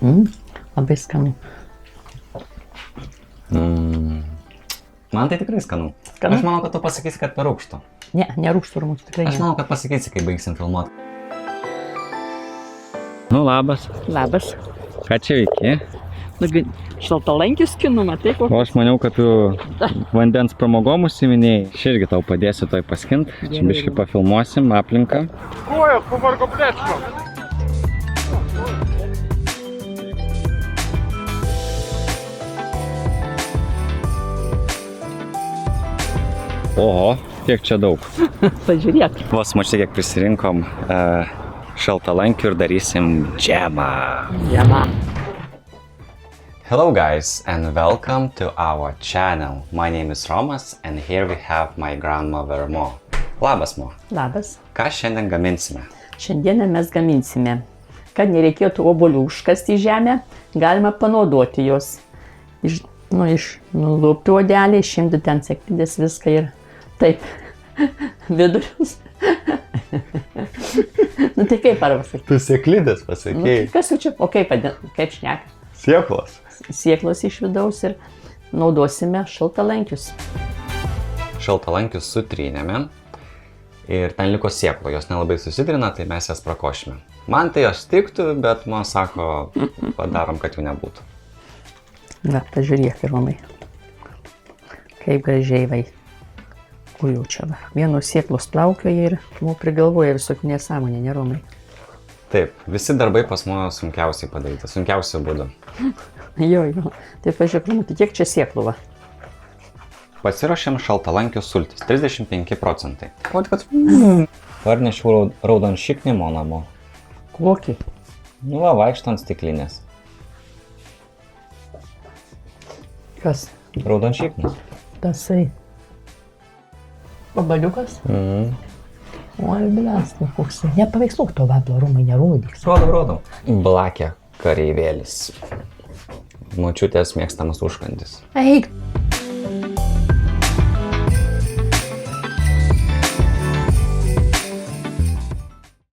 Labai skanu. Man tai tikrai skanu. Skanu? Aš manau, kad tu pasakysi, kad per rūgštų. Ne, nerūgštų rūmų, tikrai Aš ne. manau, kad pasakysi, kai baigsim filmuoti. Nu, labas. Labas. Ką čia veiki? Šaltalankis kinu, matai, O aš maniau, kad tu vandens pramogom užsiminėjai. Aš irgi tau padėsiu toj paskint. Čia biškį pafilmuosim aplinką. Ой, куварго плечко. Oho, kiek čia daug. Pažiūrėk. Vos mačiai kiek prisirinkom šaltalankių ir darysim džemą. Jama. Hello guys and welcome to our channel. My name is Romas and here we have my grandmother Mo. Labas Mo. Labas. Ką šiandien gaminsime? Šiandieną mes gaminsime. Kad nereikėtų obuolių užkasti į žemę, galima panaudoti jos. Nulupti odelį, išimti ten sėklidės viską ir taip, vidurius. Nu tai kaip ar pasakyti? Tu sėklidės pasakėjai. Kas jau čia, o kaip šneka? Sieklos. Sieklos iš vidaus ir naudosime šaltalankius. Šaltalankius sutrynėme ir ten liko sieklo, jos nelabai susitrina, tai mes jas prakošime. Man tai jos tiktų, bet man sako, padarom, kad jų nebūtų. Na, pažiūrėk, Romai. Kaip gražiai vai. Jau čia va. Vienos sieklos plaukioja ir prigalvoja visokių nesąmonė, ne Romai. Taip, visi darbai pas mane sunkiausiai padaryti, sunkiausiu būdu. Jo. Tai pažiūrėk, Romai, tai kiek čia sieklų va? Pasiruošėm šaltalankių sultis, 35%. O kad... Parnešiau raudonšiknį monamo. Kokį? Nu va, vaikšto ant stiklinės. Kas? Raudonšiknis. Tasai. Babaliukas? Oi, blesna, koks. Nepaveiksluok to vablo, Romai, nerodyk. Rodau. Blakė kareivėlis. Močiutės mėgstamas užkandis. Eik.